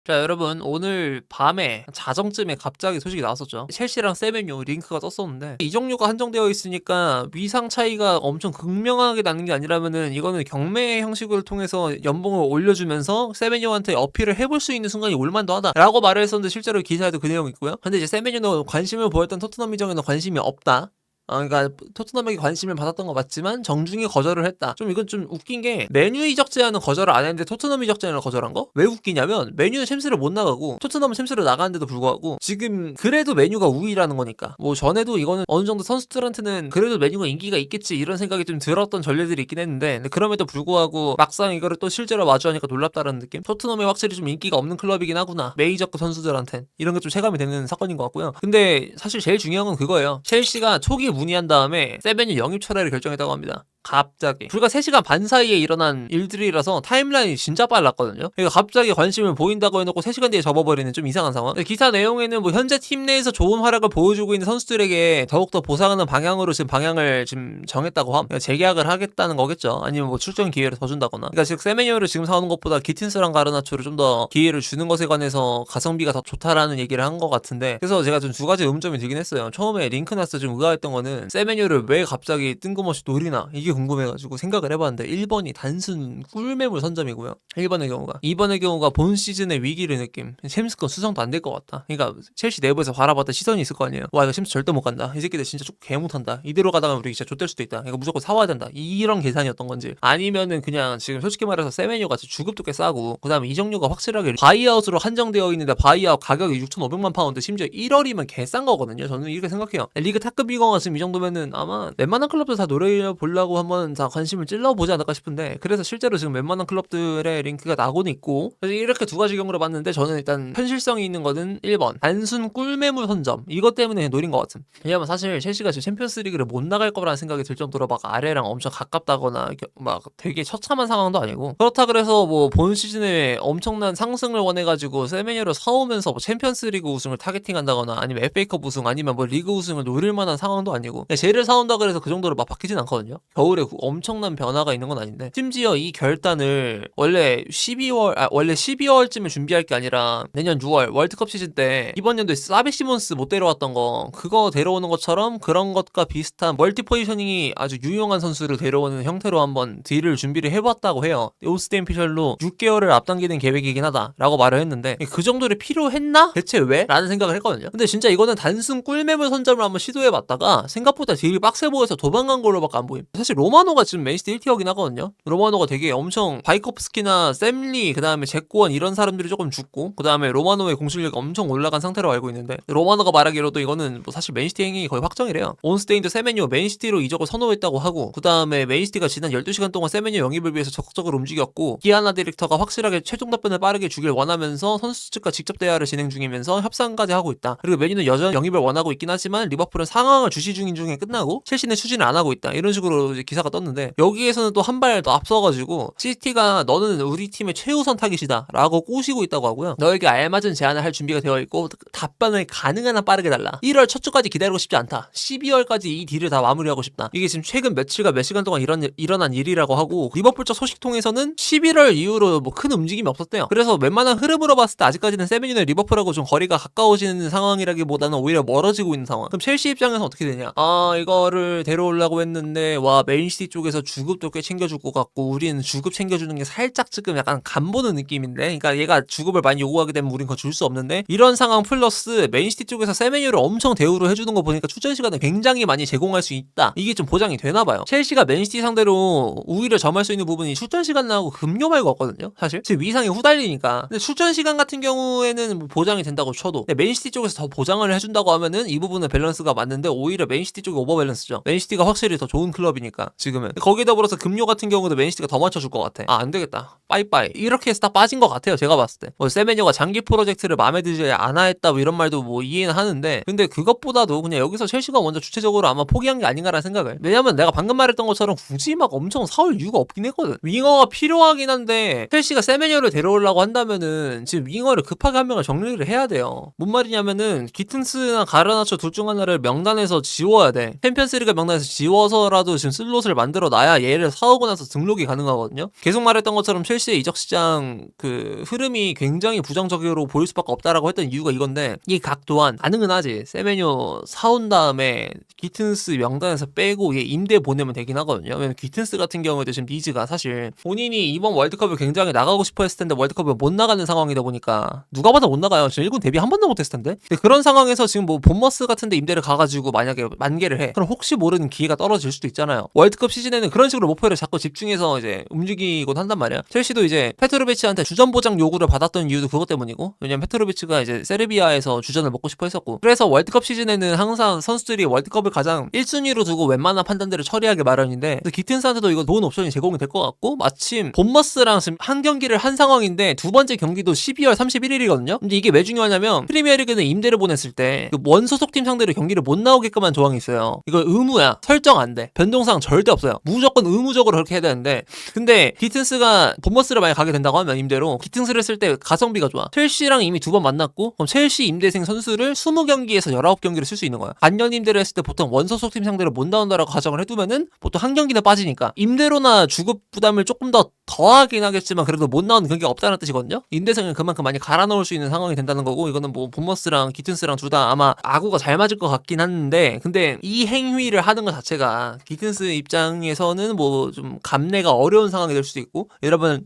자, 여러분, 오늘 밤에 자정쯤에 갑자기 소식이 나왔었죠. 첼시랑 세메뇨 링크가 떴었는데 이 종류가 한정되어 있으니까 위상 차이가 엄청 극명하게 나는 게 아니라면은 이거는 경매 형식을 통해서 연봉을 올려주면서 세메뇨한테 어필을 해볼 수 있는 순간이 올만도 하다라고 말을 했었는데 실제로 기사에도 그 내용이 있고요. 근데 이제 세메뇨는 관심을 보였던 토트넘 이정에는 관심이 없다. 그러니까 토트넘에게 관심을 받았던 거 맞지만 정중히 거절을 했다. 좀 이건 좀 웃긴 게 메뉴 이적 제안은 거절을 안 했는데 토트넘 이적 제안을 거절한 거? 왜 웃기냐면 메뉴는 챔스를 못 나가고 토트넘은 챔스를 나가는데도 불구하고 지금 그래도 메뉴가 우위라는 거니까 뭐 전에도 이거는 어느 정도 선수들한테는 그래도 메뉴가 인기가 있겠지 이런 생각이 좀 들었던 전례들이 있긴 했는데 근데 그럼에도 불구하고 막상 이거를 또 실제로 마주하니까 놀랍다라는 느낌? 토트넘이 확실히 좀 인기가 없는 클럽이긴 하구나. 메이저급 선수들한텐 이런 게 좀 체감이 되는 사건인 것 같고요. 근데 사실 제일 중요한 건 그거예요. 첼시가 초기 문의한 다음에 세벤이 영입 철회를 결정했다고 합니다. 갑자기 불과 3시간 반 사이에 일어난 일들이라서 타임라인이 진짜 빨랐거든요. 그러니까 갑자기 관심을 보인다고 해놓고 3시간 뒤에 접어버리는 좀 이상한 상황. 기사 내용에는 뭐 현재 팀 내에서 좋은 활약을 보여주고 있는 선수들에게 더욱더 보상하는 방향으로 지금 방향을 지금 정했다고 함. 그러니까 재계약을 하겠다는 거겠죠. 아니면 뭐 출전 기회를 더 준다거나. 그러니까 즉 세메뇨를 지금 사오는 것보다 기틴스랑 가르나초를 좀 더 기회를 주는 것에 관해서 가성비가 더 좋다라는 얘기를 한 것 같은데 그래서 제가 좀 두 가지 의문점이 들긴 했어요. 처음에 링크나스 좀 의아했던 거는 세메뇨를 왜 갑자기 뜬금없이 노리나 이게 궁금해가지고 생각을 해봤는데 1번이 단순 꿀매물 선점이고요. 1번의 경우가 2번의 경우가 본 시즌의 위기를 느낌. 챔스권 수성도 안 될 것 같다. 그러니까 첼시 내부에서 바라봤던 시선이 있을 거 아니에요. 와 이거 챔스 절대 못 간다. 이 새끼들 진짜 개 못한다. 이대로 가다가 우리 진짜 좆될 수도 있다. 이거 무조건 사와야 된다. 이런 계산이었던 건지 아니면은 그냥 지금 솔직히 말해서 세메뇨 같이 주급도 꽤 싸고 그 다음에 이적료가 확실하게 바이아웃으로 한정되어 있는데 바이아웃 가격이 6,500만 파운드 심지어 1월이면 개 싼 거거든요. 저는 이렇게 생각해요. 리그 탑급 이거가 지금 이 정도면은 아마 웬만한 클럽들 다 노려보려고 한번 다 관심을 찔러보지 않을까 싶은데 그래서 실제로 지금 웬만한 클럽들의 링크가 나고는 있고 그래서 이렇게 두 가지 경우를 봤는데 저는 일단 현실성이 있는 거는 1번 단순 꿀매물 선점 이것 때문에 노린 것 같은. 왜냐면 사실 첼시가 지금 챔피언스 리그를 못 나갈 거라는 생각이 들 정도로 막 아래랑 엄청 가깝다거나 막 되게 처참한 상황도 아니고 그렇다 그래서 뭐 본 시즌에 엄청난 상승을 원해가지고 세메니어를 사오면서 뭐 챔피언스 리그 우승을 타겟팅한다거나 아니면 FA컵 우승 아니면 뭐 리그 우승을 노릴 만한 상황도 아니고 쟤를 사온다 그래서 그 정도로 막 바뀌진 않거든요. 겨울에 엄청난 변화가 있는 건 아닌데 심지어 이 결단을 원래 12월쯤에 준비할 게 아니라 내년 6월 월드컵 시즌 때 이번 연도에 사비 시몬스 못 데려왔던 거 그거 데려오는 것처럼 그런 것과 비슷한 멀티 포지셔닝이 아주 유용한 선수를 데려오는 형태로 한번 딜을 준비를 해봤다고 해요. 오스테인 피셜로 6개월을 앞당기는 계획이긴 하다 라고 말을 했는데 그 정도로 필요했나? 대체 왜? 라는 생각을 했거든요. 근데 진짜 이거는 단순 꿀매물 선점을 한번 시도해봤다가 생각보다 딜이 빡세 보여서 도망간 걸로밖에 안 보임. 사실 로마노가 지금 맨시티 1티어긴 하거든요. 로마노가 되게 엄청 바이코프스키나 샘리 그 다음에 제코원 이런 사람들이 조금 죽고 그 다음에 로마노의 공실력이 엄청 올라간 상태로 알고 있는데 로마노가 말하기로도 이거는 뭐 사실 맨시티 행위 거의 확정이래요. 온스테인드 세메니오 맨시티로 이적을 선호했다고 하고 그 다음에 맨시티가 지난 12시간 동안 세메니오 영입을 위해서 적극적으로 움직였고 기아나 디렉터가 확실하게 최종 답변을 빠르게 주길 원하면서 선수 측과 직접 대화를 진행 중이면서 협상까지 하고 있다. 그리고 맨유는 여전히 영입을 원하고 있긴 하지만 리버풀은 상황을 주시 중인 중에 끝나고 첼시는 추진을 안 하고 있다. 이런 식으로 이제 기사가 떴는데 여기에서는 또 한 발 더 앞서가지고 시티가 너는 우리 팀의 최우선 타깃이다 라고 꼬시고 있다고 하고요. 너에게 알맞은 제안을 할 준비가 되어 있고 답변을 가능한 한 빠르게 달라. 1월 첫 주까지 기다리고 싶지 않다. 12월까지 이 딜을 다 마무리하고 싶다. 이게 지금 최근 며칠과 몇 시간 동안 일어난 일이라고 하고 리버풀 쪽 소식 통해서는 11월 이후로 뭐 큰 움직임이 없었대요. 그래서 웬만한 흐름으로 봤을 때 아직까지는 세메니는 리버풀하고 좀 거리가 가까워지는 상황이라기보다는 오히려 멀어지고 있는 상황. 그럼 첼시 입장에서 어떻게 되냐? 이거를 데려오려고 했는데 와 맨시티 쪽에서 주급도 꽤 챙겨줄 것 같고 우리는 주급 챙겨주는 게 살짝 지금 약간 간보는 느낌인데 그러니까 얘가 주급을 많이 요구하게 되면 우린 그거 줄 수 없는데 이런 상황 플러스 맨시티 쪽에서 세메니를 엄청 대우를 해주는 거 보니까 출전 시간을 굉장히 많이 제공할 수 있다. 이게 좀 보장이 되나봐요. 첼시가 맨시티 상대로 우위를 점할 수 있는 부분이 출전 시간 나오고 급료 말고 없거든요. 사실 지금 위상이 후달리니까. 근데 출전 시간 같은 경우에는 뭐 보장이 된다고 쳐도 맨시티 쪽에서 더 보장을 해준다고 하면은 이 부분은 밸런스가 맞는데 오히려 맨시티 쪽이 오버밸런스죠. 맨시티가 확실히 더 좋은 클럽이니까 지금은. 거기에 더불어서 급료 같은 경우도 맨시티가 더 맞춰줄 것 같아. 안 되겠다. 빠이빠이. 이렇게 해서 딱 빠진 것 같아요. 제가 봤을 때. 뭐 세메뇨가 장기 프로젝트를 마음에 들지 않아 했다 뭐 이런 말도 뭐 이해는 하는데 근데 그것보다도 그냥 여기서 첼시가 먼저 주체적으로 아마 포기한 게 아닌가라는 생각을. 왜냐면 내가 방금 말했던 것처럼 굳이 막 엄청 사올 이유가 없긴 했거든. 윙어가 필요하긴 한데 첼시가 세메뇨를 데려오려고 한다면은 지금 윙어를 급하게 한 명을 정리를 해야 돼요. 뭔 말이냐면은 기튼스나 가르나초 둘 중 하나를 명단에서 지워야 돼. 챔피언스리그 명단에서 지워서라도 지금 슬롯을 만들어 놔야 얘를 사오고 나서 등록이 가능하거든요. 계속 말했던 것처럼 첼시의 이적 시장 그 흐름이 굉장히 부정적으로 보일 수밖에 없다라고 했던 이유가 이건데, 이 각 또한 가능은 세메뇨 사온 다음에 기튼스 명단에서 빼고 얘 임대 보내면 되긴 하거든요. 왜냐면 기튼스 같은 경우에도 지금 니즈가 사실 본인이 이번 월드컵을 굉장히 나가고 싶어 했을 텐데 월드컵을 못 나가는 상황이다 보니까 누가 봐도 못 나가요. 지금 1군 데뷔 한 번도 못 했을 텐데. 근데 그런 상황에서 지금 뭐 본머스 같은 데 임대를 가가지고 만약에 만개를 해. 그럼 혹시 모르는 기회가 떨어질 수도 있잖아요. 월드컵 시즌에는 그런 식으로 목표를 자꾸 집중해서 이제 움직이곤 한단 말이야. 첼시도 이제 페트로비치한테 주전 보장 요구를 받았던 이유도 그것 때문이고, 왜냐면 페트로비치가 이제 세르비아에서 주전을 먹고 싶어 했었고, 그래서 월드컵 시즌에는 항상 선수들이 월드컵을 가장 1순위로 두고 웬만한 판단들을 처리하기 마련인데, 기튼스한테도 이거 좋은 옵션이 제공이 될 것 같고, 마침 본머스랑 지금 한 경기를 한 상황인데 두 번째 경기도 12월 31일이거든요. 근데 이게 왜 중요하냐면 프리미어리그는 임대를 보냈을 때 그 원소속팀 상대로 경기를 못 나오게끔 한 조항이 있어요. 이거 의무야. 설정 안 돼. 변동사항 절대 없어요. 무조건 의무적으로 그렇게 해야 되는데, 근데 기튼스가 본머스를 만약 가게 된다고 하면 임대로 기튼스를 쓸 때 가성비가 좋아. 첼시랑 이미 두 번 만났고, 그럼 첼시 임대생 선수를 20경기에서 19경기를 쓸 수 있는 거야. 반년 임대를 했을 때 보통 원소속팀 상대로 못 나온다라고 가정을 해두면은 보통 한 경기는 빠지니까 임대로나 주급 부담을 조금 더 더하긴 하겠지만 그래도 못 나오는 경기가 없다는 뜻이거든요. 임대생을 그만큼 많이 갈아 넣을 수 있는 상황이 된다는 거고, 이거는 뭐 본머스랑 기튼스랑 둘 다 아마 아구가 잘 맞을 것 같긴 한데, 근데 이 행위를 하는 것 자체가 기튼스 입장에서는 뭐 좀 감내가 어려운 상황이 될 수도 있고, 여러분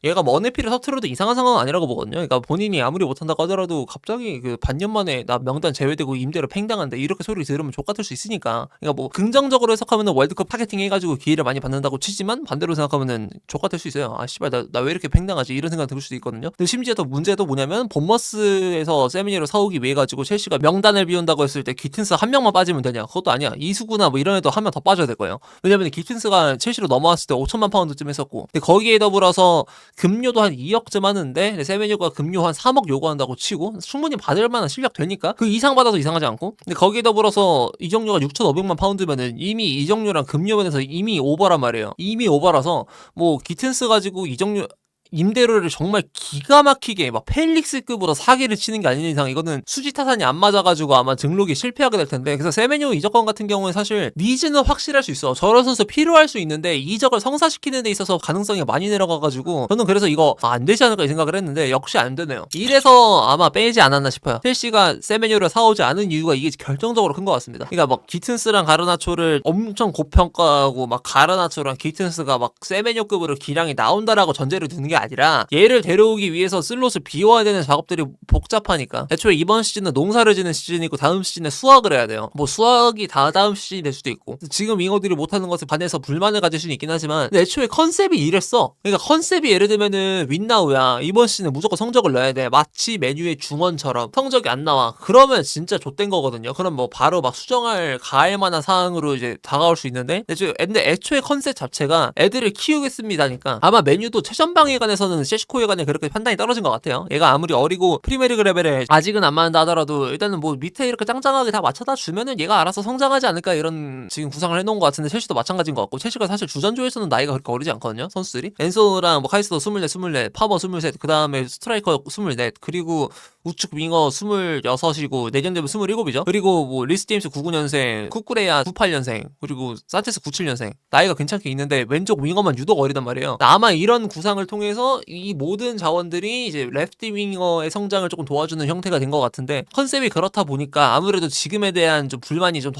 얘가 머네피를 터트려도 이상한 상황은 아니라고 보거든요. 그러니까 본인이 아무리 못한다고 하더라도 갑자기 그 반년 만에 나 명단 제외되고 임대로 팽당한데 이렇게 소리를 들으면 족같을 수 있으니까. 그러니까 뭐 긍정적으로 해석하면은 월드컵 타겟팅 해가지고 기회를 많이 받는다고 치지만, 반대로 생각하면은 족같을 수 있어요. 아 씨발 나 왜 이렇게 팽당하지 이런 생각 들 수도 있거든요. 근데 심지어 더 문제도 뭐냐면, 본머스에서 세미니를 사오기 위해 가지고 첼시가 명단을 비운다고 했을 때 기튼스 한 명만 빠지면 되냐? 그것도 아니야. 이수구나 뭐 이런 애도 한 명 더 빠져야 될 거예요. 왜냐면 기튼스가 첼시로 넘어왔을 때 5천만 파운드쯤 했었고, 근데 거기에 더불어서 급료도 한 2억쯤 하는데 세메뉴가 급료 한 3억 요구한다고 치고 충분히 받을 만한 실력 되니까 그 이상 받아도 이상하지 않고, 근데 거기에 더불어서 이적료가 6,500만 파운드면은 이미 이적료랑 급료 면에서 이미 오버란 말이에요. 이미 오버라서 뭐 기튼스 가지고 이적료 임대료를 정말 기가 막히게 막 펠릭스급으로 사기를 치는 게 아닌 이상 이거는 수지 타산이 안 맞아가지고 아마 등록이 실패하게 될 텐데, 그래서 세메뉴 이적권 같은 경우는 사실 니즈는 확실할 수 있어. 저런 선수 필요할 수 있는데 이적을 성사시키는 데 있어서 가능성이 많이 내려가가지고 저는 그래서 이거 안 되지 않을까 이 생각을 했는데 역시 안 되네요. 이래서 아마 빼지 않았나 싶어요. 첼시가 세메뉴를 사오지 않은 이유가 이게 결정적으로 큰 것 같습니다. 그러니까 막 기튼스랑 가르나초를 엄청 고평가하고 막 가르나초랑 기튼스가 막 세메뉴급으로 기량이 나온다라고 전제를 두는 게 아니라, 얘를 데려오기 위해서 슬롯을 비워야 되는 작업들이 복잡하니까. 애초에 이번 시즌은 농사를 지는 시즌이고 다음 시즌에 수확을 해야 돼요. 뭐 수확이 다음 시즌이 될 수도 있고, 지금 윙어들이 못하는 것에 반해서 불만을 가질 수는 있긴 하지만, 근데 애초에 컨셉이 이랬어. 그러니까 컨셉이 예를 들면은 윈나우야 이번 시즌에 무조건 성적을 넣어야 돼. 마치 메뉴의 중원처럼 성적이 안 나와. 그러면 진짜 좆된 거거든요. 그럼 뭐 바로 막 수정할 가할 만한 사항으로 이제 다가올 수 있는데, 근데 애초에 컨셉 자체가 애들을 키우겠습니다니까 아마 메뉴도 최전방에 관해서는 세시코에 관해 그렇게 판단이 떨어진 것 같아요. 얘가 아무리 어리고 프리메리그 레벨에 아직은 안 맞는다 하더라도 일단은 뭐 밑에 이렇게 짱짱하게 다 맞춰다 주면은 얘가 알아서 성장하지 않을까, 이런 지금 구상을 해놓은 것 같은데, 첼시도 마찬가지인 것 같고, 첼시가 사실 주전조에서는 나이가 그렇게 어리지 않거든요. 선수들이 엔소랑 뭐 카이스도 24, 파버 23, 그 다음에 스트라이커 24, 그리고 우측 윙어 26이고 내년 되면 27이죠. 그리고 뭐 리스 제임스 99년생, 쿠쿠레야 98년생, 그리고 산체스 97년생. 나이가 괜찮게 있는데 왼쪽 윙어만 유독 어리단 말이에요. 아마 이런 구상을 통해서 이 모든 자원들이 이제 레프트 윙어의 성장을 조금 도와주는 형태가 된 것 같은데, 컨셉이 그렇다 보니까 아무래도 지금에 대한 좀 불만이 좀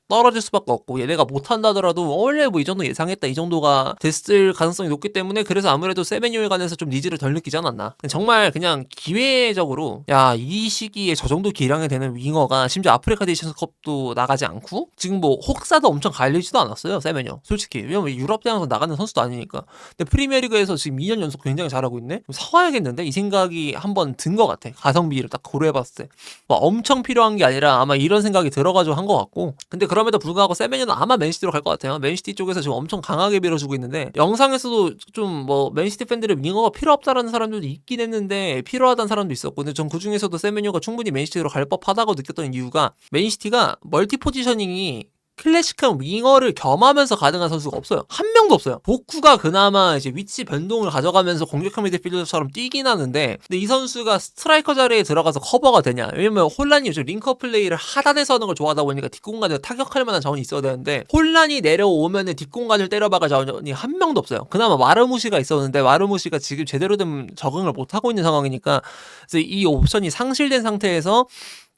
떨어질 수밖에 없고, 얘네가 못한다더라도 원래 뭐 이 정도 예상했다 이 정도가 됐을 가능성이 높기 때문에, 그래서 아무래도 세메뉴에 관해서 좀 니즈를 덜 느끼지 않았나. 정말 그냥 기회적으로 야 이 시기에 저 정도 기량이 되는 윙어가 심지어 아프리카 네이션스컵도 나가지 않고 지금 뭐 혹사도 엄청 갈리지도 않았어요 세메뉴 솔직히. 왜냐면 유럽 대항에서 나가는 선수도 아니니까. 근데 프리미어리그에서 지금 2년 연속 굉장히 잘하고 있네. 사와야겠는데 이 생각이 한번 든 것 같아. 가성비를 딱 고려해봤을 때 뭐 엄청 필요한 게 아니라 아마 이런 생각이 들어가지고 한 것 같고. 근데 그럼에도 불구하고 세메뉴는 아마 맨시티로 갈 것 같아요. 맨시티 쪽에서 지금 엄청 강하게 밀어주고 있는데, 영상에서도 좀 뭐 맨시티 팬들의 윙어가 필요 없다라는 사람들도 있긴 했는데 필요하다는 사람도 있었고, 근데 전 그중에서도 세메뉴가 충분히 맨시티로 갈 법하다고 느꼈던 이유가, 맨시티가 멀티 포지셔닝이 클래식한 윙어를 겸하면서 가능한 선수가 없어요. 한 명도 없어요. 보쿠가 그나마 이제 위치 변동을 가져가면서 공격형 미드필더처럼 뛰긴 하는데, 근데 이 선수가 스트라이커 자리에 들어가서 커버가 되냐? 왜냐면 혼란이 요즘 링커 플레이를 하단에서 하는 걸 좋아하다 보니까 뒷공간에 타격할 만한 자원이 있어야 되는데, 혼란이 내려오면은 뒷공간을 때려박을 자원이 한 명도 없어요. 그나마 마르무시가 있었는데 마르무시가 지금 제대로 된 적응을 못 하고 있는 상황이니까, 그래서 이 옵션이 상실된 상태에서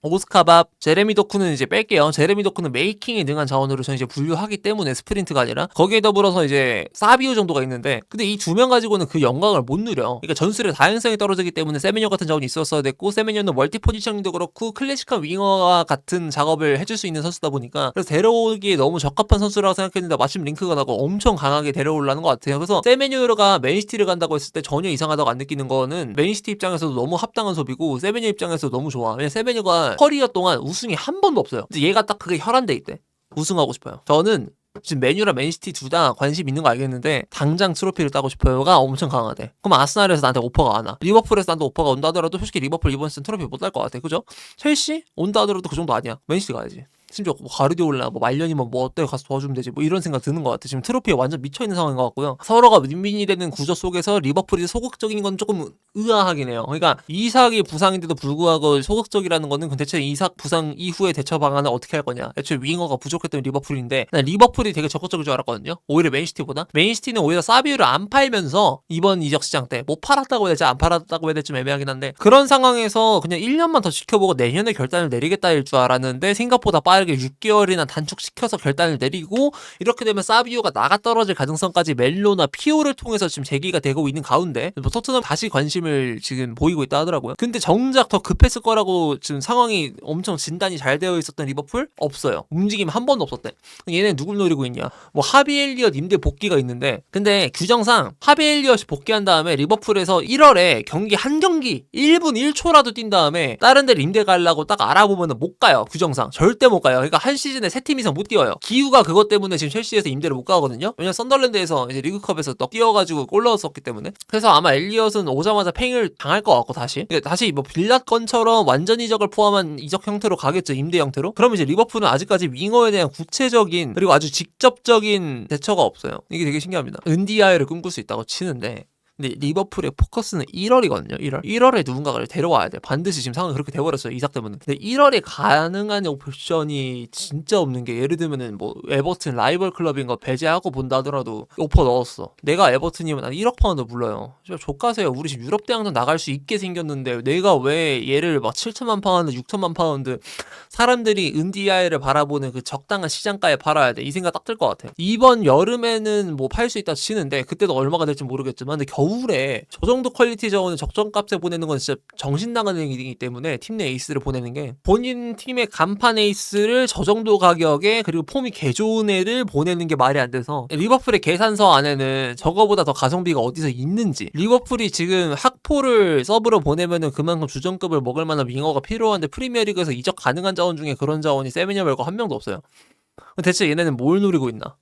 오스카밥, 제레미 도쿠는 이제 뺄게요. 제레미 도쿠는 메이킹에 능한 자원으로 저는 이제 분류하기 때문에 스프린트가 아니라, 거기에 더불어서 이제 사비오 정도가 있는데, 근데 이 두 명 가지고는 그 영광을 못 누려. 그러니까 전술의 다양성이 떨어지기 때문에 세메뇨 같은 자원이 있었어야 됐고, 세메뇨는 멀티 포지셔닝도 그렇고 클래식한 윙어와 같은 작업을 해줄 수 있는 선수다 보니까, 그래서 데려오기에 너무 적합한 선수라고 생각했는데 마침 링크가 나고 엄청 강하게 데려오려는 것 같아요. 그래서 세메뇨가 맨시티를 간다고 했을 때 전혀 이상하다고 안 느끼는 거는 맨시티 입장에서도 너무 합당한 소비고 세메뇨 입장에서도 너무 좋아. 왜냐면 세메뇨가 커리어 동안 우승이 한 번도 없어요. 근데 얘가 딱 그게 혈안돼 있대. 우승하고 싶어요. 저는 지금 맨유랑 맨시티 둘 다 관심 있는 거 알겠는데 당장 트로피를 따고 싶어요가 엄청 강하대. 그럼 아스날에서 나한테 오퍼가 안 와. 리버풀에서 나한테 오퍼가 온다 하더라도 솔직히 리버풀 이번 시즌 트로피 못 딸 것 같아. 그죠? 첼시 온다 하더라도 그 정도 아니야. 맨시티 가야지. 심지어 뭐 가르디올라 뭐 말년이면 뭐 어때 가서 도와주면 되지 뭐 이런 생각 드는 것 같아. 지금 트로피에 완전 미쳐있는 상황인 것 같고요. 서로가 윈윈이 되는 구조 속에서 리버풀이 소극적인 건 조금 의아하긴 해요. 그러니까 이삭이 부상인데도 불구하고 소극적이라는 거는 대체 이삭 부상 이후의 대처 방안을 어떻게 할 거냐. 애초에 윙어가 부족했던 리버풀인데, 난 리버풀이 되게 적극적일 줄 알았거든요. 오히려 맨시티보다. 맨시티는 오히려 사비오를 안 팔면서 이번 이적 시장 때 뭐 팔았다고 해야 될지 안 팔았다고 해야 될지 좀 애매하긴 한데, 그런 상황에서 그냥 1년만 더 지켜보고 내년에 결단을 내리겠다일 줄 알았는데 생각보다 빠르게 6개월이나 단축시켜서 결단을 내리고, 이렇게 되면 사비오가 나가 떨어질 가능성까지 멜로나 피오를 통해서 지금 제기가 되고 있는 가운데 뭐 토트넘 다시 관심을 지금 보이고 있다 하더라고요. 근데 정작 더 급했을 거라고 지금 상황이 엄청 진단이 잘 되어 있었던 리버풀 없어요. 움직임 한 번도 없었대. 얘네 누굴 노리고 있냐? 뭐 하비 엘리엇 임대 복귀가 있는데, 근데 규정상 하비 엘리엇이 복귀한 다음에 리버풀에서 1월에 경기 한 경기 1분 1초라도 뛴 다음에 다른 데를 임대 가려고 딱 알아보면은 못 가요. 규정상 절대 못 가요. 그러니까 한 시즌에 3팀 이상 못 뛰어요. 기우가 그것 때문에 지금 첼시에서 임대를 못 가거든요. 왜냐면 썬더랜드에서 이제 리그컵에서 또 뛰어가지고 골 넣었었기 때문에. 그래서 아마 엘리엇은 오자마자 팽을 당할 것 같고 다시 뭐 빌라 건처럼 완전 이적을 포함한 이적 형태로 가겠죠. 임대 형태로. 그러면 이제 리버풀은 아직까지 윙어에 대한 구체적인 그리고 아주 직접적인 대처가 없어요. 이게 되게 신기합니다. 은디아이를 꿈꿀 수 있다고 치는데, 근데 리버풀의 포커스는 1월이거든요. 1월에 누군가를 데려와야 돼. 반드시 지금 상황이 그렇게 돼버렸어요. 이삭 때문에. 근데 1월에 가능한 옵션이 진짜 없는 게, 예를 들면은 뭐 에버튼 라이벌 클럽인 거 배제하고 본다 하더라도 오퍼 넣었어. 내가 에버튼이면 난 1억 파운드 불러요. 진짜 족가세요. 우리 지금 유럽 대항전 나갈 수 있게 생겼는데 내가 왜 얘를 막 7천만 파운드 6천만 파운드 사람들이 은디아이를 바라보는 그 적당한 시장가에 팔아야 돼. 이 생각 딱 들 것 같아. 이번 여름에는 뭐 팔 수 있다 치는데 그때도 얼마가 될지 모르겠지만, 근데 겨울에 저 정도 퀄리티 자원을 적정값에 보내는 건 진짜 정신 나가는 일이기 때문에, 팀 내 에이스를 보내는 게, 본인 팀의 간판 에이스를 저 정도 가격에 그리고 폼이 개 좋은 애를 보내는 게 말이 안 돼서, 리버풀의 계산서 안에는 저거보다 더 가성비가 어디서 있는지, 리버풀이 지금 학포를 서브로 보내면은 그만큼 주전급을 먹을 만한 윙어가 필요한데 프리미어리그에서 이적 가능한 자원 중에 그런 자원이 세메녀 말고 한 명도 없어요. 대체 얘네는 뭘 노리고 있나?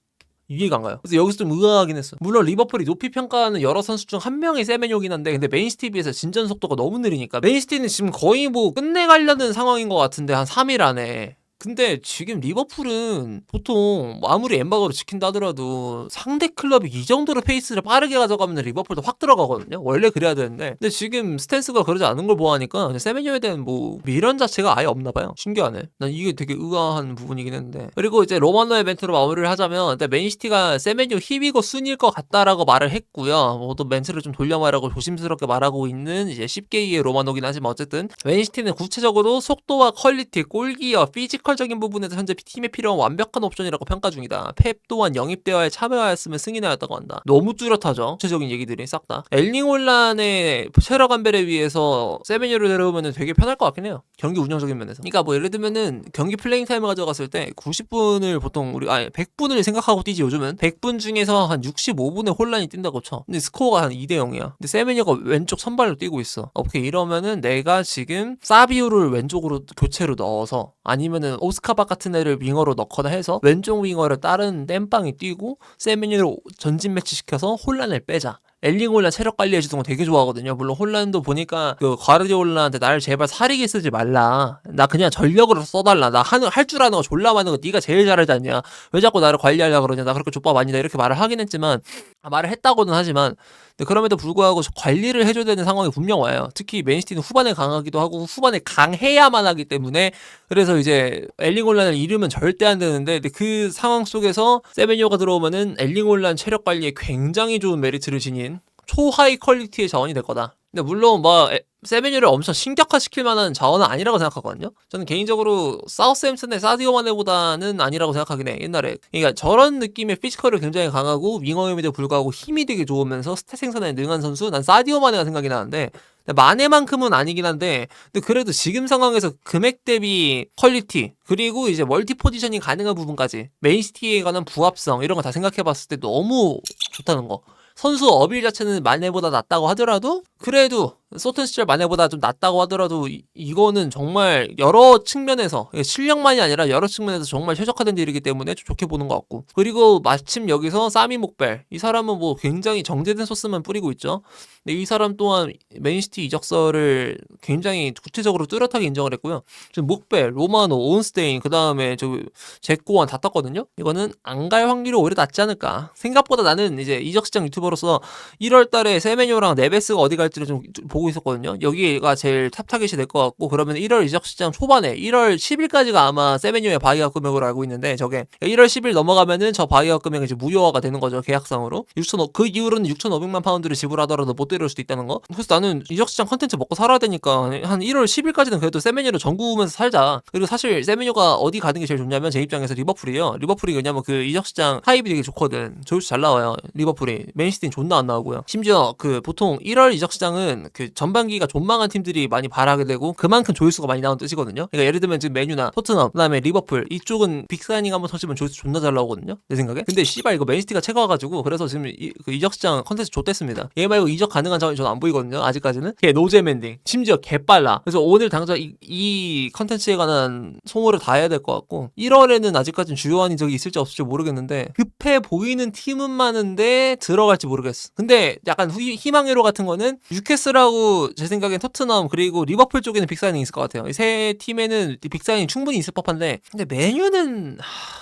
이해가 안 가요. 그래서 여기서 좀 의아하긴 했어. 물론 리버풀이 높이 평가하는 여러 선수 중 한 명이 세메뇨긴 한데, 근데 맨시티에 비해서 진전 속도가 너무 느리니까 맨시티는 지금 거의 뭐 끝내가려는 상황인 것 같은데, 한 3일 안에. 근데 지금 리버풀은 보통 아무리 엠바고로 지킨다 하더라도 상대 클럽이 이 정도로 페이스를 빠르게 가져가면 리버풀도 확 들어가거든요. 원래 그래야 되는데, 근데 지금 스탠스가 그러지 않은 걸 보아하니까 세메뇨에 대한 뭐 미련 자체가 아예 없나 봐요. 신기하네. 난 이게 되게 의아한 부분이긴 했는데. 그리고 이제 로마노의 멘트로 마무리를 하자면, 맨시티가 세메뇨 힙이고 순일 것 같다라고 말을 했고요. 뭐 또 멘트를 좀 돌려 말하고 조심스럽게 말하고 있는 이제 10개의 로마노긴 하지만, 어쨌든 맨시티는 구체적으로 속도와 퀄리티, 골기어, 피지컬 적인 부분에서 현재 팀에 필요한 완벽한 옵션이라고 평가 중이다. 펩 또한 영입 대화에 참여하였으면 승인하였다고 한다. 너무 뚜렷하죠. 구체적인 얘기들이 싹 다. 엘링 홀란의 체력 안배를 위해서 세메뇨를 데려오면 되게 편할 것 같긴 해요. 경기 운영적인 면에서. 그러니까 뭐 예를 들면은 경기 플레잉 타임을 가져갔을 때 90분을 보통 100분을 생각하고 뛰지. 요즘은 100분 중에서 한 65분에 홀란이 뛴다고 쳐. 근데 스코어가 한 2대 0이야. 근데 세메뇨가 왼쪽 선발로 뛰고 있어. 오케이, 이러면은 내가 지금 사비오를 왼쪽으로 교체로 넣어서, 아니면은 오스카박 같은 애를 윙어로 넣거나 해서 왼쪽 윙어를 다른 땜빵이 뛰고 세메뇨를 전진 매치 시켜서 혼란을 빼자. 엘링 홀란 체력 관리해주는 거 되게 좋아하거든요. 물론 홀란도 보니까 그 과르디올라한테 날 제발 사리게 쓰지 말라. 나 그냥 전력으로 써달라. 나 할 줄 아는 거 졸라 많은 거 네가 제일 잘하지 않냐. 왜 자꾸 나를 관리하려고 그러냐. 나 그렇게 족밥 아니다. 이렇게 말을 하긴 했지만 말을 했다고는 하지만 근데 그럼에도 불구하고 관리를 해줘야 되는 상황이 분명 와요. 특히 맨시티는 후반에 강하기도 하고 후반에 강해야만 하기 때문에 그래서 이제 엘링 홀란을 잃으면 절대 안 되는데 근데 그 상황 속에서 세메뇨가 들어오면은 엘링 홀란 체력 관리에 굉장히 좋은 메리트를 지닌 초하이 퀄리티의 자원이 될 거다. 근데 물론 뭐 세메뇨를 엄청 신격화시킬 만한 자원은 아니라고 생각하거든요. 저는 개인적으로 사우스햄튼의 사디오 마네보다는 아니라고 생각하긴 해. 옛날에 그러니까 저런 느낌의 피지컬이 굉장히 강하고 윙어임에도 불구하고 힘이 되게 좋으면서 스탯 생산에 능한 선수 난 사디오 마네가 생각이 나는데 마네만큼은 아니긴 한데 근데 그래도 지금 상황에서 금액 대비 퀄리티 그리고 이제 멀티 포지셔닝 가능한 부분까지 맨시티에 관한 부합성 이런 거 다 생각해봤을 때 너무 좋다는 거. 선수 어빌 자체는 마네보다 낫다고 하더라도 그래도 소튼 시절 마네보다 좀 낫다고 하더라도 이거는 정말 여러 측면에서 실력만이 아니라 여러 측면에서 정말 최적화된 딜이기 때문에 좀 좋게 보는 것 같고 그리고 마침 여기서 사미 목벨 이 사람은 뭐 굉장히 정제된 소스만 뿌리고 있죠. 근데 이 사람 또한 맨시티 이적설을 굉장히 구체적으로 뚜렷하게 인정을 했고요. 지금 목벨, 로마노, 온스테인 그 다음에 저 제코원 다 떴거든요. 이거는 안 갈 확률이 오히려 낮지 않을까. 생각보다 나는 이제 이적시장 유튜버로서 1월달에 세메뇨랑 네베스가 어디 갈지를 좀 보고 있었거든요. 여기가 제일 탑 타겟이 될 것 같고 그러면 1월 이적시장 초반에 1월 10일까지가 아마 세메뇨의 바이아웃 금액으로 알고 있는데 저게 1월 10일 넘어가면은 저 바이아웃 금액이 이제 무효화가 되는 거죠. 계약상으로. 그 이후로는 6,500만 파운드를 지불하더라도 못 데려올 수도 있다는 거. 그래서 나는 이적시장 컨텐츠 먹고 살아야 되니까 한 1월 10일까지는 그래도 세메뇨를 전구우면서 살자. 그리고 사실 세메뇨가 어디 가는 게 제일 좋냐면 제 입장에서 리버풀이에요. 리버풀이 왜냐면 그 이적시장 하입이 되게 좋거든. 조회수 잘 나와요. 리버풀이. 맨시티는 존나 안 나오고요. 심지어 그 보통 1월 이적시장은 그 전반기가 존망한 팀들이 많이 발하게 되고 그만큼 조회수가 많이 나오는 뜻이거든요. 그러니까 예를 들면 지금 맨유나 토트넘 그다음에 리버풀 이쪽은 빅사이닝 한번 터지면 조회수 존나 잘 나오거든요. 내 생각에. 근데 씨발 이거 맨시티가 채가가지고 그래서 지금 그 이적시장 컨텐츠 좆됐습니다. 얘 말고 이적 가능한 자원이 저는 안 보이거든요. 아직까지는. 걔 노잼엔딩. 심지어 개빨라. 그래서 오늘 당장 이 컨텐츠에 관한 소모를 다 해야 될 것 같고 1월에는 아직까지는 주요한 이적이 있을지 없을지 모르겠는데 급해 보이는 팀은 많은데 들어갈지 모르겠어. 근데 약간 희망회로 같은 거는 뉴캐슬하고 제 생각엔 토트넘 그리고 리버풀 쪽에는 빅사이닝 있을 것 같아요. 이 세 팀에는 빅사이닝 충분히 있을 법한데 근데 맨유는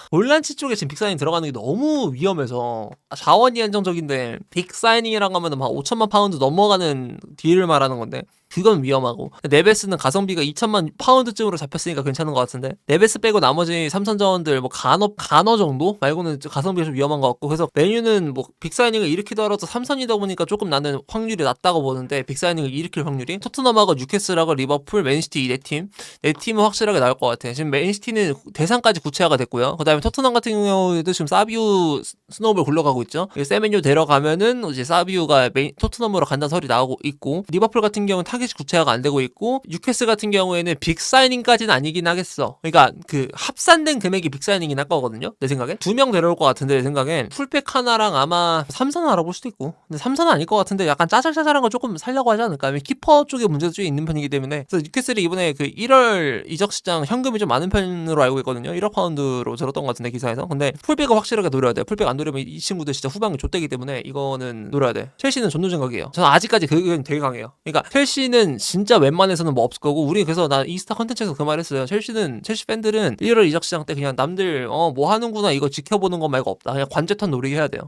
볼란치 쪽에 지금 빅사이닝 들어가는 게 너무 위험해서 자원이 한정적인데 빅사이닝이라고 하면 막 5천만 파운드 넘어가는 딜을 말하는 건데 그건 위험하고 네베스는 가성비가 2천만 파운드쯤으로 잡혔으니까 괜찮은 것 같은데 네베스 빼고 나머지 삼선 자원들 뭐 간어 정도 말고는 가성비가 좀 위험한 것 같고 그래서 메뉴는 뭐 빅사이닝을 일으키더라도 삼선이다 보니까 조금 나는 확률이 낮다고 보는데 빅사이닝을 일으킬 확률이 토트넘하고 뉴캐슬하고 리버풀 맨시티 네 팀은 확실하게 나올 것 같아. 지금 맨시티는 대상까지 구체화가 됐고요. 그 다음에 토트넘 같은 경우에도 지금 사비우 스노우볼 굴러가고 있죠. 세메뉴 데려가면은 이제 사비우가 토트넘으로 간다는 설이 나오고 있고 리버풀 같은 경우는 타겟이 구체화가 안 되고 있고 뉴캐슬 같은 경우에는 빅사이닝까지는 아니긴 하겠어. 그러니까 그 합산된 금액이 빅사이닝이긴 할 거거든요. 내 생각엔 2명 데려올 것 같은데 내 생각엔 풀백 하나랑 아마 3선 알아볼 수도 있고 근데 3선은 아닐 것 같은데 약간 짜잘짜잘한 거 조금 살려고 하지 않을까. 키퍼 쪽에 문제도 좀 있는 편이기 때문에 그래서 뉴캐슬이 이번에 그 1월 이적시장 현금이 좀 많은 편으로 알고 있거든요. 1억 파운드로 들었던 것 같은데 기사에서. 근데 풀백을 확실하게 노려야 돼. 풀백 안 노리면 이 친구들 진짜 후반기 좆되기 때문에 이거는 노려야 돼. 첼시는 존노 생각이에요. 저는 아직까지 그 의견이 되게 강해요. 그러니까 첼시는 진짜 웬만해서는 뭐 없을 거고 우리 그래서 나 이스타 컨텐츠에서 그 말했어요. 첼시 팬들은 1월 이적시장 때 그냥 남들 뭐 하는구나 이거 지켜보는 것 말고 없다. 그냥 관제턴 노리게 해야 돼요.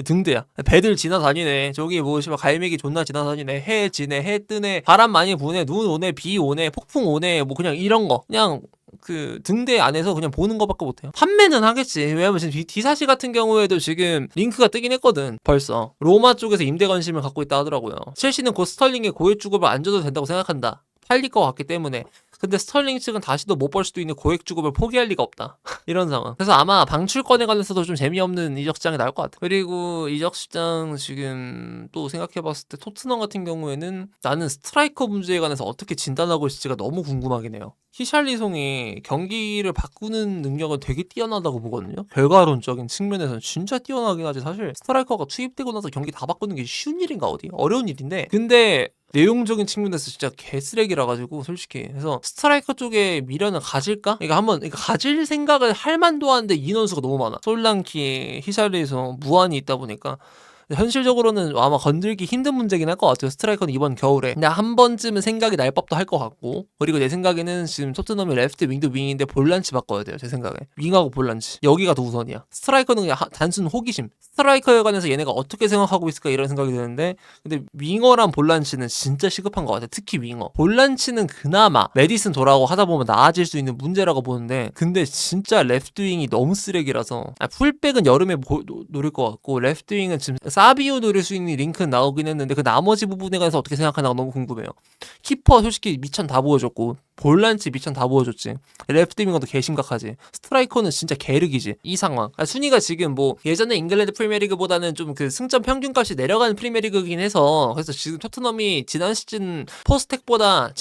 등대야. 배들 지나다니네. 저기 뭐 씨발 갈매기 존나 지나다니네. 해 지네. 해 뜨네. 바람 많이 부네. 눈 오네. 비 오네. 폭풍 오네. 뭐 그냥 이런 거. 그냥 그 등대 안에서 그냥 보는 거밖에 못해요. 판매는 하겠지. 왜냐면 지금 디사시 같은 경우에도 지금 링크가 뜨긴 했거든. 벌써 로마 쪽에서 임대 관심을 갖고 있다 하더라고요. 첼시는 곧 스털링의 고액 주급을 안 줘도 된다고 생각한다. 팔릴 것 같기 때문에. 근데 스털링 측은 다시도 못 벌 수도 있는 고액 주급을 포기할 리가 없다. 이런 상황. 그래서 아마 방출권에 관해서도 좀 재미없는 이적시장이 나올 것 같아. 그리고 이적시장 지금 또 생각해봤을 때 토트넘 같은 경우에는 나는 스트라이커 문제에 관해서 어떻게 진단하고 있을지가 너무 궁금하긴 해요. 히샬리송이 경기를 바꾸는 능력은 되게 뛰어나다고 보거든요. 결과론적인 측면에서는 진짜 뛰어나긴 하지. 사실 스트라이커가 투입되고 나서 경기 다 바꾸는 게 쉬운 일인가 어디? 어려운 일인데 근데 내용적인 측면에서 진짜 개쓰레기라 가지고 솔직히 그래서 스트라이커 쪽에 미련을 가질까? 그러니까 가질 생각을 할 만도 한데 인원수가 너무 많아. 솔랑키, 히샬리송 무한이 있다 보니까 현실적으로는 아마 건들기 힘든 문제긴 할 것 같아요. 스트라이커는 이번 겨울에. 근데 한 번쯤은 생각이 날 법도 할 것 같고. 그리고 내 생각에는 지금 토트넘이 레프트 윙도 윙인데 볼란치 바꿔야 돼요. 제 생각에. 윙하고 볼란치. 여기가 더 우선이야. 스트라이커는 그냥 단순 호기심. 스트라이커에 관해서 얘네가 어떻게 생각하고 있을까 이런 생각이 드는데, 근데 윙어랑 볼란치는 진짜 시급한 것 같아. 특히 윙어. 볼란치는 그나마 메디슨 돌아오고 하다 보면 나아질 수 있는 문제라고 보는데, 근데 진짜 레프트 윙이 너무 쓰레기라서. 풀백은 여름에 노릴 것 같고, 레프트 윙은 지금 사비오 노릴 수 있는 링크는 나오긴 했는데 그 나머지 부분에 관해서 어떻게 생각하나 너무 궁금해요. 키퍼 솔직히 미천 다 보여줬고, 볼란치 미천 다 보여줬지. 레프트 윙어도 개심각하지. 스트라이커는 진짜 개르기지. 이 상황. 순위가 지금 뭐 예전에 잉글랜드 프리미어리그보다는 좀 그 승점 평균값이 내려가는 프리미어리그긴 해서, 그래서 지금 토트넘이 지난 시즌 포스텍이면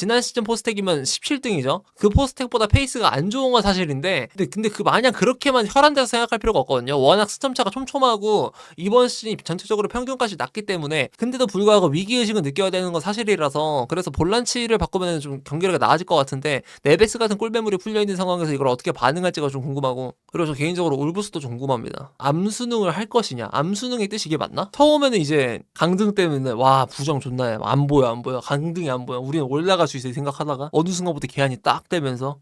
17등이죠. 그 포스텍보다 페이스가 안 좋은 건 사실인데, 근데 그 마냥 그렇게만 혈안돼서 생각할 필요가 없거든요. 워낙 승점차가 촘촘하고 이번 시즌이 전체적으로 평균값이 낮기 때문에. 근데도 불구하고 위기의식은 느껴야 되는 건 사실이라서, 그래서 볼란치를 바꾸면 좀 경기력이 나아질 것 같은데, 네베스 같은 꿀매물이 풀려있는 상황에서 이걸 어떻게 반응할지가 좀 궁금하고, 그리고 저 개인적으로 울브스도 좀 궁금합니다. 암수능을 할 것이냐. 암수능의 뜻이 이게 맞나? 처음에는 이제 강등 때문에 와 부정 존나 해. 안 보여 강등이 안 보여. 우리는 올라갈 수 있을 생각하다가 어느 순간부터 계한이 딱 되면서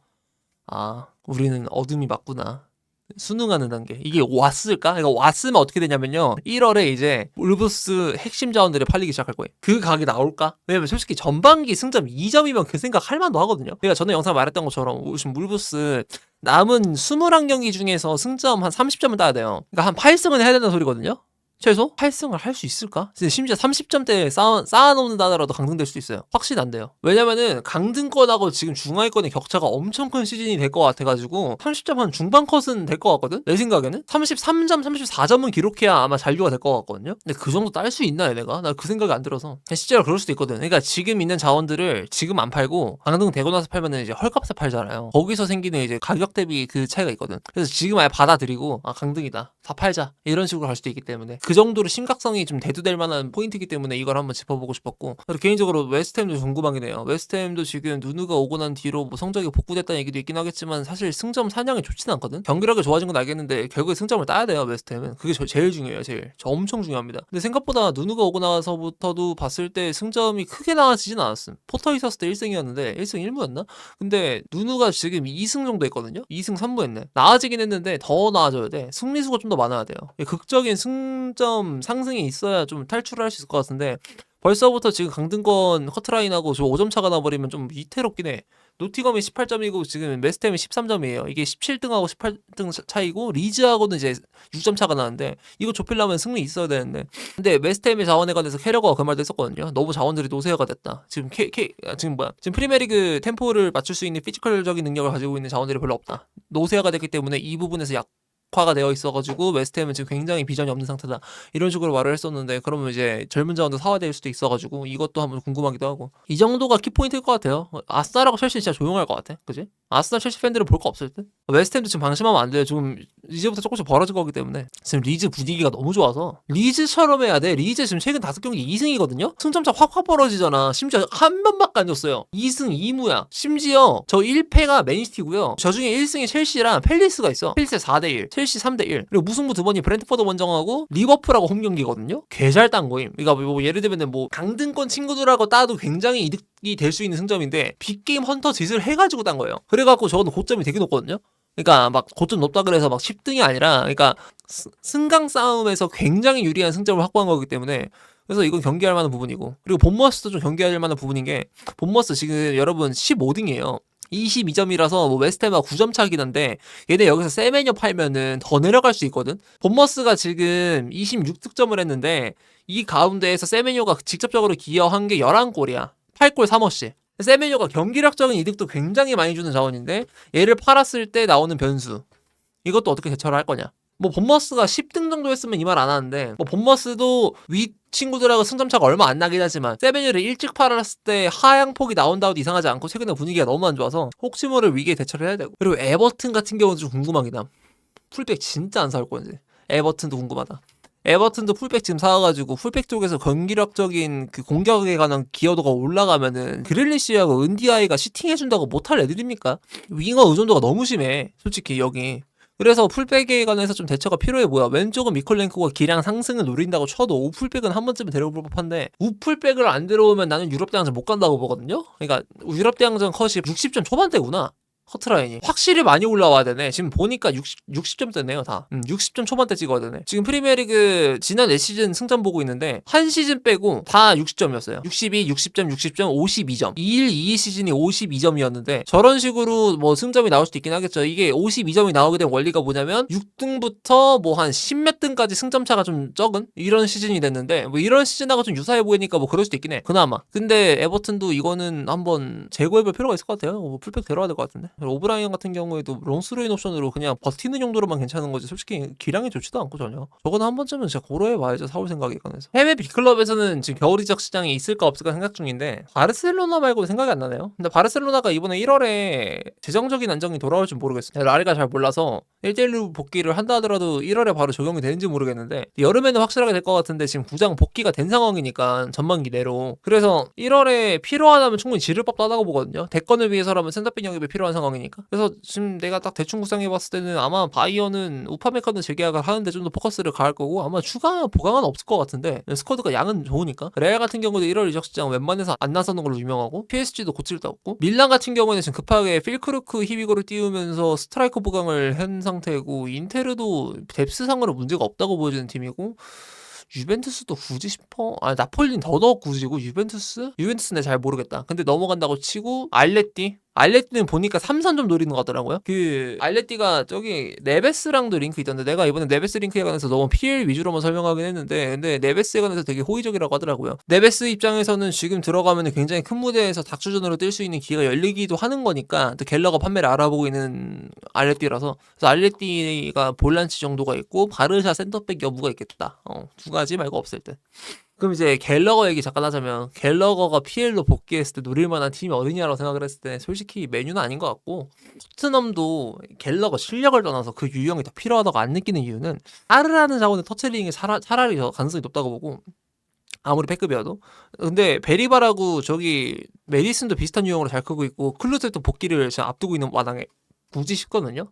우리는 어둠이 맞구나. 수능하는 단계. 이게 왔을까? 그러니까 왔으면 어떻게 되냐면요. 1월에 이제 울브스 핵심 자원들이 팔리기 시작할 거예요. 그 가격이 나올까? 왜냐면 솔직히 전반기 승점 2점이면 그 생각 할 만도 하거든요. 그러니까 전에 영상 말했던 것처럼 지금 울브스 남은 21경기 중에서 승점 한 30점을 따야 돼요. 그러니까 한 8승은 해야 된다는 소리거든요. 최소 8승을 할 수 있을까? 심지어 30점대 쌓아놓는다 하더라도 강등될 수도 있어요. 확신 안 돼요. 왜냐면은 강등권하고 지금 중하위권의 격차가 엄청 큰 시즌이 될 것 같아가지고 30점 한 중반 컷은 될 것 같거든? 내 생각에는 33점, 34점은 기록해야 아마 잔류가 될 것 같거든요? 근데 그 정도 딸 수 있나 얘네가? 나 그 생각이 안 들어서. 실제로 그럴 수도 있거든. 그러니까 지금 있는 자원들을 지금 안 팔고 강등되고 나서 팔면은 이제 헐값에 팔잖아요. 거기서 생기는 이제 가격 대비 그 차이가 있거든. 그래서 지금 아예 받아들이고 강등이다, 다 팔자, 이런 식으로 갈 수도 있기 때문에 그 정도로 심각성이 좀 대두될 만한 포인트이기 때문에 이걸 한번 짚어보고 싶었고, 그리고 개인적으로 웨스트햄도 궁금하긴 해요. 웨스트햄도 지금 누누가 오고 난 뒤로 뭐 성적이 복구됐다는 얘기도 있긴 하겠지만 사실 승점 사냥이 좋지는 않거든. 경기력이 좋아진 건 알겠는데 결국에 승점을 따야 돼요. 웨스트햄은 그게 제일 중요해요. 저 엄청 중요합니다. 근데 생각보다 누누가 오고 나서부터도 봤을 때 승점이 크게 나아지진 않았음. 포터 있었을 때 1승이었는데 1승 1무였나? 근데 누누가 지금 2승 정도 했거든요. 2승 3무 했네. 나아지긴 했는데 더 나아져야 돼. 승리수가 좀 더 많아야 돼요. 극적인 승점 상승이 있어야 좀 탈출을 할 수 있을 것 같은데, 벌써부터 지금 강등권 커트라인하고 저 5점 차가 나버리면 좀 위태롭긴 해. 노티검이 18점이고 지금 웨스트햄이 13점이에요. 이게 17등하고 18등 차이고 리즈하고는 이제 6점 차가 나는데, 이거 좁히려면 승리 있어야 되는데. 근데 웨스트햄의 자원에 관해서 캐러거가 그 말도 했었거든요. 너무 자원들이 노쇠화가 됐다. 지금 지금 프리미어리그 템포를 맞출 수 있는 피지컬적인 능력을 가지고 있는 자원들이 별로 없다. 노쇠화가 됐기 때문에 이 부분에서 화가 되어 있어가지고 웨스트햄은 지금 굉장히 비전이 없는 상태다, 이런 식으로 말을 했었는데, 그러면 이제 젊은 자원도 사화될 수도 있어가지고 이것도 한번 궁금하기도 하고. 이 정도가 키포인트일 것 같아요. 아스날하고 첼시 진짜 조용할 것 같아. 그지? 아스날 첼시 팬들은 볼 거 없을 듯? 웨스트햄도 지금 방심하면 안 돼요. 지금 이제부터 조금씩 벌어질 거기 때문에. 지금 리즈 분위기가 너무 좋아서 리즈처럼 해야 돼. 리즈 지금 최근 5경기 2승이거든요? 승점차 확 벌어지잖아. 심지어 한 번밖에 안 줬어요. 2승 2무야. 심지어 저 1패가 맨시티고요. 저 중에 1승이 첼시랑 팰리스가 있어. 팰리스 4대1, 첼시 3대1. 그리고 무승부 2번이 브랜트포드 원정하고 리버풀하고 홈 경기거든요? 개잘 딴 거임. 그러니까 뭐 예를 들면 뭐 강등권 친구들하고 따도 굉장히 이득이 될 수 있는 승점인데, 빅게임 헌터 짓을 해가지고 딴 거예요. 그래갖고 저거는 고점이 되게 높거든요? 그러니까 막 고점 높다 그래서 막 10등이 아니라, 그러니까 승강 싸움에서 굉장히 유리한 승점을 확보한 거기 때문에, 그래서 이건 경기할 만한 부분이고. 그리고 본머스도 좀 경기할 만한 부분인 게, 본머스 지금 여러분 15등이에요. 22점이라서 뭐 웨스트햄하고 9점 차긴 한데, 얘네 여기서 세메뇨 팔면은 더 내려갈 수 있거든. 본머스가 지금 26득점을 했는데 이 가운데에서 세메뇨가 직접적으로 기여한 게 11골이야. 8골 3어시. 세메뇨가 경기력적인 이득도 굉장히 많이 주는 자원인데, 얘를 팔았을 때 나오는 변수, 이것도 어떻게 대처를 할 거냐. 뭐 본머스가 10등 정도 했으면 이 말 안 하는데, 뭐 본머스도 위 친구들하고 승점차가 얼마 안 나긴 하지만 세메뉴를 일찍 팔았을 때 하향폭이 나온다고 해도 이상하지 않고, 최근에 분위기가 너무 안 좋아서 혹시 모를 위기에 대처를 해야 되고. 그리고 에버튼 같은 경우도 좀 궁금하긴 함. 풀백 진짜 안 사올 건지. 에버튼도 궁금하다. 에버튼도 풀백 지금 사와가지고 풀백 쪽에서 경기력적인 그 공격에 관한 기여도가 올라가면은 그릴리시하고 은디아이가 시팅해준다고 못할 애들입니까? 윙어 의존도가 너무 심해 솔직히 여기. 그래서 풀백에 관해서 좀 대처가 필요해 보여. 왼쪽은 미콜랭코가 기량 상승을 노린다고 쳐도 우풀백은 한 번쯤은 데려올 법한데 우풀백을 안 데려오면 나는 유럽 대항전 못 간다고 보거든요. 그러니까 유럽 대항전 컷이 60점 초반대구나. 커트라인이 확실히 많이 올라와야 되네. 지금 보니까 60점대네요 다. 60점 초반대 찍어야 되네. 지금 프리미어리그 지난 4시즌 승점 보고 있는데 한 시즌 빼고 다 60점이었어요 62, 60점, 60점, 52점 21-22 시즌이 52점이었는데 저런 식으로 뭐 승점이 나올 수도 있긴 하겠죠. 이게 52점이 나오게 된 원리가 뭐냐면 6등부터 뭐 한 10몇 등까지 승점 차가 좀 적은 이런 시즌이 됐는데 뭐 이런 시즌하고 좀 유사해 보이니까 뭐 그럴 수도 있긴 해 그나마. 근데 에버튼도 이거는 한번 재고해볼 필요가 있을 것 같아요. 뭐 풀백 데려와야 될 것 같은데. 오브라이언 같은 경우에도 롱스로인 옵션으로 그냥 버티는 정도로만 괜찮은 거지 솔직히 기량이 좋지도 않고 전혀. 저거는 한 번쯤은 진짜 고려해봐야죠. 사올 생각에 관해서. 해외 B클럽에서는 지금 겨울 이적 시장이 있을까 없을까 생각 중인데 바르셀로나 말고 생각이 안 나네요. 근데 바르셀로나가 이번에 1월에 재정적인 안정이 돌아올 줄 모르겠어요. 라리가 잘 몰라서 1대1로 복귀를 한다 하더라도 1월에 바로 적용이 되는지 모르겠는데 여름에는 확실하게 될 것 같은데 지금 구장 복귀가 된 상황이니까 전반기 내로. 그래서 1월에 필요하다면 충분히 지를 법도 하다고 보거든요. 대권을 위해서라면 센터백 영입이 필요한 상황이니까. 그래서 지금 내가 딱 대충 구상해봤을 때는 아마 바이어는 우파메카는 재계약을 하는데 좀 더 포커스를 가할 거고 아마 추가 보강은 없을 것 같은데 스쿼드가 양은 좋으니까. 레알 같은 경우도 1월 이적 시장 웬만해서 안 나서는 걸로 유명하고 PSG도 고칠 데 없고 밀란 같은 경우에는 지금 급하게 필크루크 히비고를 띄우면서 스트라이커 보강을 한 상태고 인테르도 뎁스상으로 문제가 없다고 보여지는 팀이고 유벤투스도 굳이 싶어? 아 나폴리는 더더욱 굳이고 유벤투스는 잘 모르겠다. 근데 넘어간다고 치고 알레띠는 보니까 3선좀 노리는 거 같더라고요. 그 알레띠가 저기 네베스랑도 링크 있던데 내가 이번에 네베스 링크에 관해서 너무 PL 위주로만 설명하긴 했는데 근데 네베스에 관해서 되게 호의적이라고 하더라고요. 네베스 입장에서는 지금 들어가면 굉장히 큰 무대에서 닥주전으로 뛸 수 있는 기회가 열리기도 하는 거니까 또 갤러가 판매를 알아보고 있는 알레띠라서 그래서 알레띠가 볼란치 정도가 있고 바르샤 센터백 여부가 있겠다. 두 가지 말고 없을 때. 그럼 이제 갤러거 얘기 잠깐 하자면 갤러거가 PL로 복귀했을 때 노릴 만한 팀이 어디냐라고 생각을 했을 때 솔직히 메뉴는 아닌 것 같고 토트넘도 갤러거 실력을 떠나서 그 유형이 더 필요하다고 안 느끼는 이유는 아르라는 자원의 터치링이 차라리 더 가능성이 높다고 보고 아무리 패급이어도. 근데 베리바라고 저기 메디슨도 비슷한 유형으로 잘 크고 있고 클루트도 복귀를 지금 앞두고 있는 마당에 굳이 싶거든요.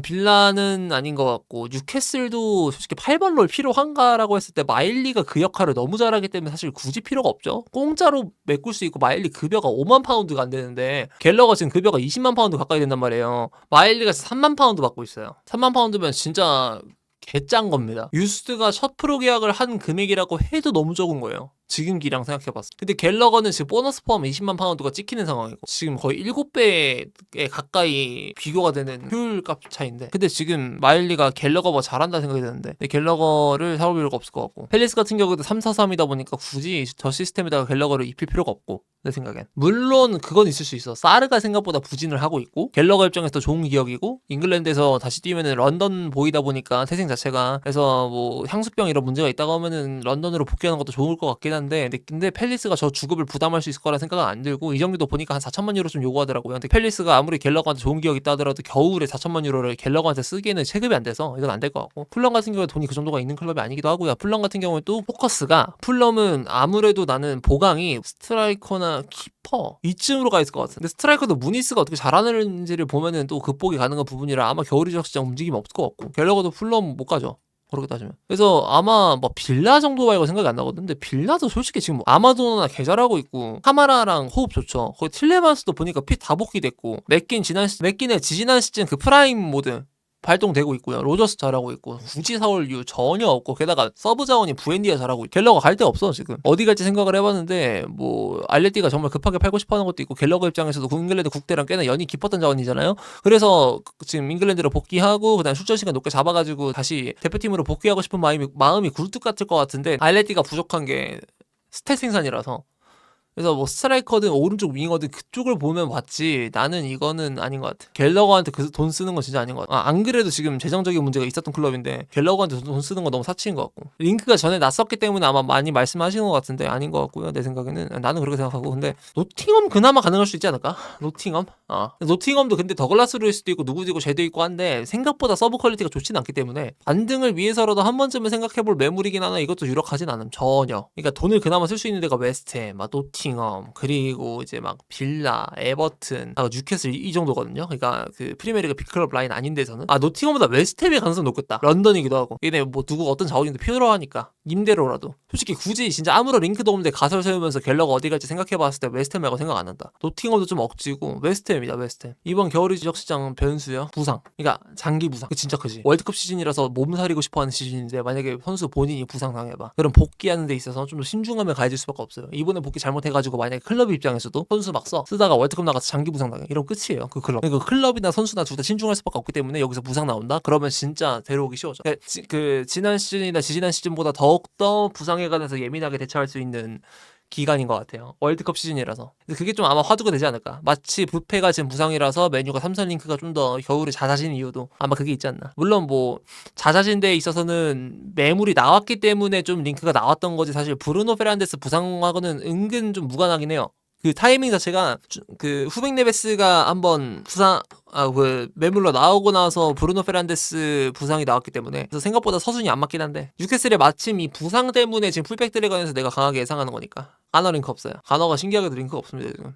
빌라는 아닌 것 같고 뉴캐슬도 솔직히 8번 롤 필요한가라고 했을 때 마일리가 그 역할을 너무 잘하기 때문에 사실 굳이 필요가 없죠. 공짜로 메꿀 수 있고 마일리 급여가 5만 파운드가 안 되는데 갤러가 지금 급여가 20만 파운드 가까이 된단 말이에요. 마일리가 3만 파운드 받고 있어요. 3만 파운드면 진짜 개짠 겁니다. 유스트가 첫 프로 계약을 한 금액이라고 해도 너무 적은 거예요. 지금 기량 생각해봤어. 근데 갤러거는 지금 보너스 포함 20만 파운드가 찍히는 상황이고 지금 거의 7배에 가까이 비교가 되는 효율값 차이인데 근데 지금 마일리가 갤러거보다 잘한다 생각이 드는데 근데 갤러거를 사올 필요가 없을 것 같고 팰리스 같은 경우도 3-4-3이다 보니까 굳이 저 시스템에다가 갤러거를 입힐 필요가 없고 내 생각엔. 물론 그건 있을 수 있어. 사르가 생각보다 부진을 하고 있고 갤러거 입장에서 더 좋은 기억이고 잉글랜드에서 다시 뛰면은 런던 보이다 보니까 태생 자체가 그래서 뭐 향수병 이런 문제가 있다고 하면은 런던으로 복귀하는 것도 좋을 것 같긴 한데 근데 팰리스가 저 주급을 부담할 수 있을 거라 생각은 안 들고 이정도도 보니까 한 4천만 유로 좀 요구하더라고요. 근데 팰리스가 아무리 갤러거한테 좋은 기억이 있다 하더라도 겨울에 4천만 유로를 갤러거한테 쓰기에는 체급이 안 돼서 이건 안 될 것 같고 풀럼 같은 경우에 돈이 그 정도가 있는 클럽이 아니기도 하고요. 풀럼 같은 경우에 또 포커스가 풀럼은 아무래도 나는 보강이 스트라이커나 키퍼 이쯤으로 가 있을 것 같은데 스트라이커도 무니스가 어떻게 잘하는지를 보면은 또 극복이 가능한 부분이라 아마 겨울 이적 시장 움직임이 없을 것 같고 갤러거도 풀럼 못 가죠. 그렇게 따지면. 그래서 아마 뭐 빌라 정도 말고 생각이 안 나거든. 근데 빌라도 솔직히 지금 뭐 아마도나 개 잘하고 있고 카마라랑 호흡 좋죠. 거기 틸레만스도 보니까 핏 다 복귀됐고 맥긴의 지지난 시즌 그 프라임 모드 발동되고 있고요. 로저스 잘하고 있고 굳이 사올 이유 전혀 없고 게다가 서브 자원이 부엔디아 잘하고 있고 갤러가 갈 데 없어 지금. 어디 갈지 생각을 해봤는데 뭐 알레티가 정말 급하게 팔고 싶어하는 것도 있고 갤러거 입장에서도 잉글랜드 국대랑 꽤나 연이 깊었던 자원이잖아요. 그래서 지금 잉글랜드로 복귀하고 그다음 출전 시간 높게 잡아가지고 다시 대표팀으로 복귀하고 싶은 마음이 굴뚝 같을 것 같은데 알레티가 부족한 게 스탯 생산이라서. 그래서 뭐 스트라이커든 오른쪽 윙어든 그쪽을 보면 맞지 나는 이거는 아닌 것 같아. 갤러거한테 그 돈 쓰는 건 진짜 아닌 것 같아. 안 그래도 지금 재정적인 문제가 있었던 클럽인데 갤러거한테 돈 쓰는 건 너무 사치인 것 같고 링크가 전에 났었기 때문에 아마 많이 말씀하시는 것 같은데 아닌 것 같고요. 내 생각에는 나는 그렇게 생각하고 근데 노팅엄 그나마 가능할 수 있지 않을까? 노팅엄도 근데 더글라스 루이스도 있고 누구도 있고 쟤도 있고 한데 생각보다 서브 퀄리티가 좋진 않기 때문에 반등을 위해서라도 한 번쯤은 생각해볼 매물이긴 하나 이것도 유력하진 않음 전혀. 그러니까 돈을 그나마 쓸 수 있는 데가 웨스트햄, 노팅엄 노팅엄, 그리고 이제 막 빌라, 에버튼, 뉴캐슬 이 정도거든요. 그러니까 그 프리미어리그 빅클럽 라인 아닌 데서는 노팅엄보다 웨스트햄의 가능성이 높겠다. 런던이기도 하고. 얘네 뭐 누구 어떤 자원인데 필요하니까 임대로라도. 솔직히 굳이 진짜 아무런 링크도 없는데 가설 세우면서 갤러가 어디 갈지 생각해봤을 때 웨스트햄 말고 생각 안 난다. 노팅엄도 좀 억지고 웨스트햄이다. 웨스트햄. 이번 겨울 이적 시장 변수요. 부상. 그러니까 장기 부상. 진짜 크지. 월드컵 시즌이라서 몸살이고 싶어하는 시즌인데 만약에 선수 본인이 부상 당해봐. 그럼 복귀하는 데 있어서 좀 더 신중함을 가질 수밖에 없어요. 이번에 복귀 잘못해가지고 만약에 클럽 입장에서도 선수 막 쓰다가 월드컵 나가서 장기 부상 당해. 이러면 끝이에요. 그 클럽. 그러니까 클럽이나 선수나 둘 다 신중할 수밖에 없기 때문에 여기서 부상 나온다? 그러면 진짜 데려오기 쉬워져. 그 지난 시즌이나 지지난 시즌보다 더욱더 부상에 관해서 예민하게 대처할 수 있는 기간인 것 같아요. 월드컵 시즌이라서. 그게 좀 아마 화두가 되지 않을까. 마치 부페가 지금 부상이라서 메뉴가 삼성링크가 좀 더 겨울에 잦아진 이유도 아마 그게 있지 않나. 물론 뭐 잦아진 데에 있어서는 매물이 나왔기 때문에 좀 링크가 나왔던 거지, 사실 브루노 페르난데스 부상하고는 은근 좀 무관하긴 해요. 그 타이밍 자체가 그 후백 네베스가 한번 그 매물로 나오고 나서 브루노 페르난데스 부상이 나왔기 때문에 그래서 생각보다 서순이 안 맞긴 한데, 뉴캐슬에 마침 이 부상 때문에 지금 풀백들에 관해서 내가 강하게 예상하는 거니까. 가너 링크 없어요. 가너가 신기하게도 링크가 없습니다 지금.